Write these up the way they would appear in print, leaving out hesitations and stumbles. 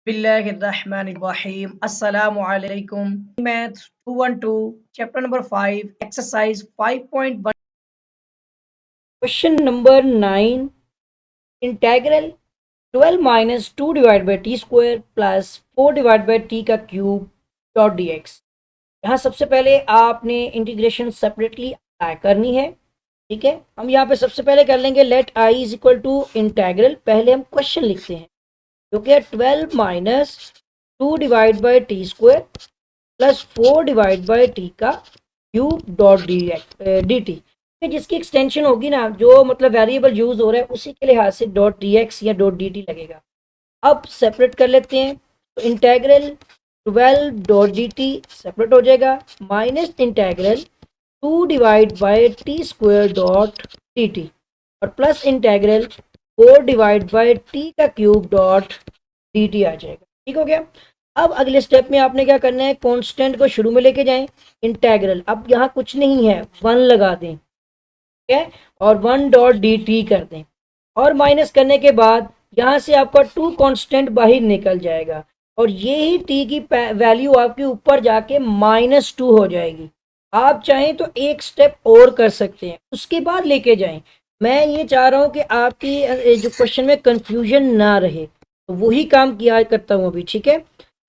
बिस्मिल्लाहिर्रहमानिर्रहीम अस्सलामु अलैकुम। Maths 212 chapter number 5 exercise 5.1 question number 9 integral 12 minus 2 divide by t square plus 4 divide by t का cube dot d x. यहाँ सबसे पहले आपने इंटीग्रेशन सेपरेटली अप्लाई करनी है। ठीक है, हम यहाँ पे सबसे पहले कर लेंगे let I is equal to integral. पहले हम क्वेश्चन लिखते हैं जो कि है 12 minus 2 divide by t square plus 4 divide by t का क्यूब डॉट डी टी। जिसकी एक्सटेंशन होगी ना, जो मतलब वेरिएबल यूज हो रहा है उसी के लिहाज से डॉट डी एक्स या डॉट डी टी लगेगा। अब सेपरेट कर लेते हैं तो integral 12 dot d t separate हो जाएगा minus integral 2 divide by t square dot d t और plus integral 4 divide by t का क्यूब डॉट डी टी आ जाएगा। ठीक हो गया। अब अगले स्टेप में आपने क्या करना है, कांस्टेंट को शुरू में लेके जाएं। इंटेग्रल अब यहाँ कुछ नहीं है, 1 लगा दें। ठीक है, और 1 डॉट डी टी कर दें और माइनस करने के बाद यहाँ से आपका 2 कांस्टेंट बाहर निकल जाएगा और ये ही टी की वैल्यू आपके ऊपर जाके -2 हो जाएगी। आप चाहें तो एक स्टेप और कर सकते हैं, उसके बाद लेके जाएं। मैं ये चाह रहा हूँ कि आपकी जो क्वेश्चन में कंफ्यूजन ना रहे, तो वही काम किया करता हूँ अभी। ठीक है,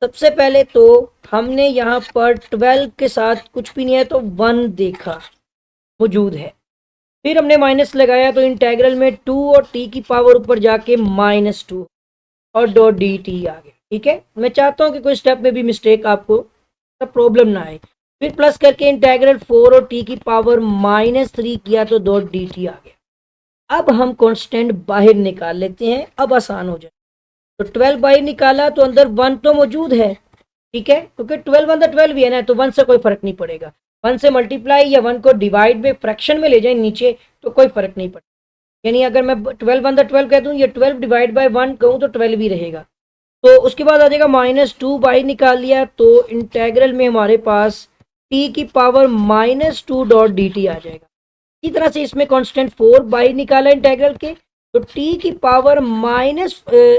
सबसे पहले तो हमने यहाँ पर 12 के साथ कुछ भी नहीं है तो 1 देखा मौजूद है, फिर हमने माइनस लगाया तो इंटेग्रल में 2 और टी की पावर ऊपर जाके -2 और डॉट डी टी आ गया। ठीक है, मैं चाहता हूँ कि कोई स्टेप में भी मिस्टेक आपको प्रॉब्लम ना आए। फिर प्लस करके इंटेग्रल 4 और टी की पावर -3 किया तो डॉट डी टी आ गया। अब हम कांस्टेंट बाहर निकाल लेते हैं, अब आसान हो जाए। तो 12 बाहर निकाला तो अंदर 1 तो मौजूद है। ठीक है, क्योंकि 12 अंदर 12 भी है ना, तो 1 से कोई फर्क नहीं पड़ेगा। 1 से मल्टीप्लाई या 1 को डिवाइड में फ्रैक्शन में ले जाए नीचे तो कोई फर्क नहीं पड़ेगा। यानी अगर मैं 12 अंदर 12 कह दूं या 12 डिवाइड बाय 1 कहूं तो 12 ही रहेगा। तो उसके बाद आ जाएगा -2 बाहर निकाल लिया तो इंटेग्रल में हमारे पास टी की पावर -2 डॉट डी टी आ जाएगा। इसी तरह से इसमें कांस्टेंट 4 बाहर निकाला इंटेग्रल के तो टी की पावर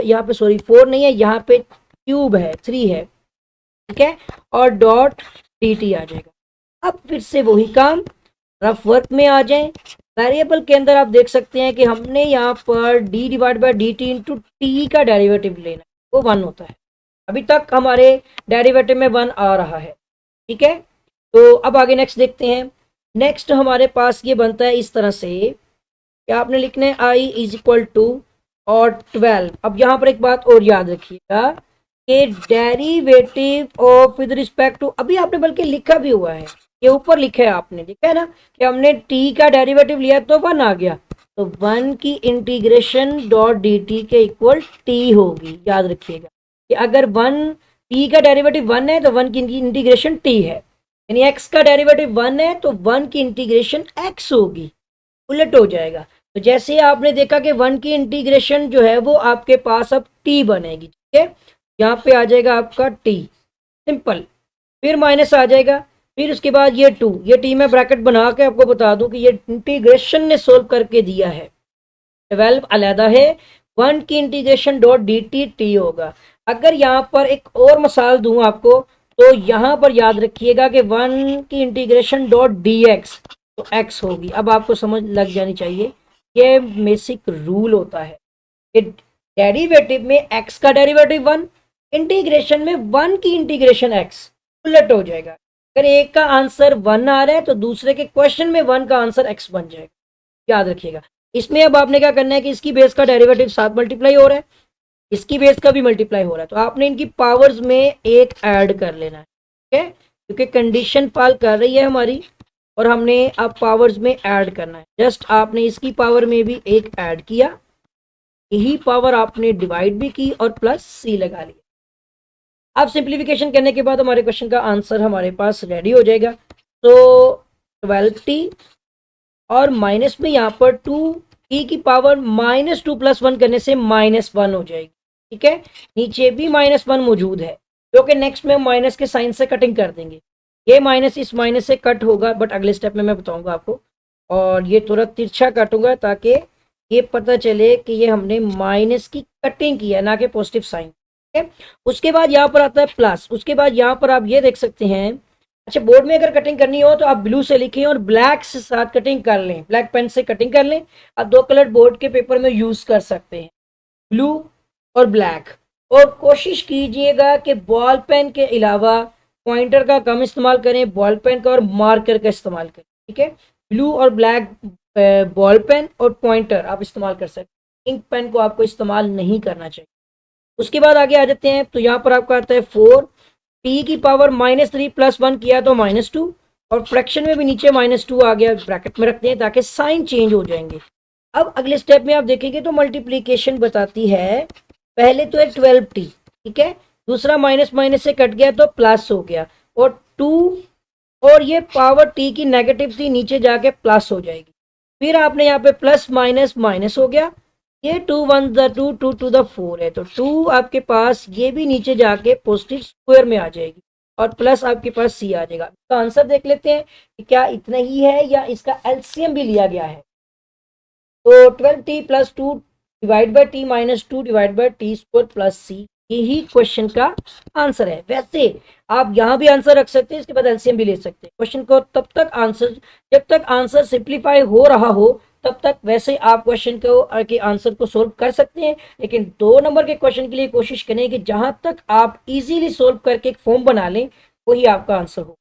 यहाँ पे सॉरी 4 नहीं है, यहाँ पे क्यूब है 3 है। ठीक है, और डॉट डी टी आ जाएगा। अब फिर से वही काम, रफ वर्क में आ जाएं। वेरिएबल के अंदर आप देख सकते हैं कि हमने यहाँ पर D divide by D T into T का डेरिवेटिव लेना है, वो 1 होता है। अभी तक हमारे डेरिवेटिव में 1 आ रहा है। ठीक है, तो अब आगे नेक्स्ट देखते हैं। नेक्स्ट हमारे पास ये बनता है इस तरह से कि आपने लिखना है आई इज इक्वल टू और 12। अब यहाँ पर एक बात और याद रखिएगा कि derivative of with respect to, अभी आपने बल्कि लिखा भी हुआ है, ये ऊपर लिखा है आपने, देखा है ना कि हमने टी का डेरिवेटिव लिया तो 1 आ गया, तो 1 की इंटीग्रेशन डॉट डी टी के इक्वल टी होगी। याद रखिएगा कि अगर 1 टी का डेरिवेटिव 1 है तो 1 की इंटीग्रेशन टी है, यानी एक्स का डेरिवेटिव 1 है तो 1 की इंटीग्रेशन एक्स होगी, उलट हो जाएगा। तो जैसे आपने देखा कि 1 की इंटीग्रेशन जो है वो आपके पास अब टी बनेगी। ठीक है, यहाँ पे आ जाएगा आपका टी, सिंपल, फिर माइनस आ जाएगा, फिर उसके बाद ये 2, ये टी में ब्रैकेट बना के आपको बता दूं कि ये इंटीग्रेशन ने सोल्व करके दिया है। 12 अलहदा है, 1 की integration dot d T T होगा। अगर यहाँ पर एक और मिसाल दूं आपको तो यहाँ पर याद रखिएगा कि 1 की इंटीग्रेशन डॉट डी एक्स तो एक्स होगी। अब आपको समझ लग जानी चाहिए, ये बेसिक रूल होता है कि डेरिवेटिव में एक्स का डेरिवेटिव 1, इंटीग्रेशन में 1 की इंटीग्रेशन एक्स, उलट हो जाएगा। अगर एक का आंसर 1 आ रहा है तो दूसरे के क्वेश्चन में 1 का आंसर x बन जाएगा। याद रखिएगा। इसमें अब आपने क्या करना है कि इसकी बेस का डेरिवेटिव 7 मल्टीप्लाई हो रहा है, इसकी बेस का भी मल्टीप्लाई हो रहा है, तो आपने इनकी पावर्स में एक ऐड कर लेना है। ठीक है, क्योंकि कंडीशन फॉल कर रही है हमारी और हमने अब पावर्स में ऐड करना है। जस्ट आपने इसकी पावर में भी एक ऐड किया, यही पावर आपने डिवाइड भी की और प्लस सी लगा लिया। अब सिंप्लीफिकेशन करने के बाद हमारे क्वेश्चन का आंसर हमारे पास रेडी हो जाएगा। तो 12t और माइनस में यहाँ पर 2 e की पावर -2 + 1 करने से -1 हो जाएगी। ठीक है, नीचे भी -1 मौजूद है, जो कि नेक्स्ट में माइनस के साइन से कटिंग कर देंगे। ये माइनस इस माइनस से कट होगा, बट अगले स्टेप में मैं बताऊंगा आपको। और ये थोड़ा तिरछा काटूंगा ताकि ये पता चले कि ये हमने माइनस की कटिंग की है, ना कि पॉजिटिव साइन। ठीक है। उसके बाद यहाँ पर आता है प्लस, उसके बाद यहाँ पर आप ये देख सकते हैं, अच्छा बोर्ड में अगर कटिंग करनी हो तो आप ब्लू से लिखें और ब्लैक से साथ कटिंग कर लें, ब्लैक पेन से कटिंग कर लें। आप दो कलर बोर्ड के पेपर में यूज कर सकते हैं, ब्लू और ब्लैक। और कोशिश कीजिएगा कि बॉल पेन के अलावा पॉइंटर का कम इस्तेमाल करें, बॉल पेन का और मार्कर का इस्तेमाल करें। ठीक है, ब्लू और ब्लैक बॉल पेन और पॉइंटर आप इस्तेमाल कर सकते हैं, इंक पेन को आपको इस्तेमाल नहीं करना चाहिए। उसके बाद आगे आ जाते हैं, तो यहाँ पर आपका आता है 4 टी की पावर -3 प्लस 1 किया तो -2, और फ्रैक्शन में भी नीचे -2 आ गया, ब्रैकेट में रखते हैं ताकि साइन चेंज हो जाएंगे। अब अगले स्टेप में आप देखेंगे तो मल्टीप्लीकेशन बताती है, पहले तो है 12t, ठीक है, दूसरा माइनस माइनस से कट गया तो प्लस हो गया, और 2 और ये पावर टी की नेगेटिव थी नीचे जाके प्लस हो जाएगी। फिर आपने यहाँ पे प्लस माइनस माइनस हो गया, ये 2 1 द 2 2 टू द 4 है, तो 2 आपके पास ये भी नीचे जाके पॉजिटिव स्क्वायर में आ जाएगी, और प्लस आपके पास सी आ जाएगा। तो आंसर देख लेते हैं कि क्या इतना ही है या इसका एलसीएम भी लिया गया है। तो 12t plus 2 divide by t minus 2 divide by t square plus c, यही क्वेश्चन का आंसर है। वैसे आप यहाँ भी आंसर रख सकते हैं, इसके बाद एलसीएम भी ले सकते हैं क्वेश्चन को, तब तक आंसर, जब तक आंसर सिंप्लीफाई हो रहा हो तब तक वैसे आप क्वेश्चन को के आंसर को सोल्व कर सकते हैं। लेकिन 2 नंबर के क्वेश्चन के लिए कोशिश करें कि जहां तक आप इजीली सोल्व करके एक फॉर्म बना लें, वही आपका आंसर हो।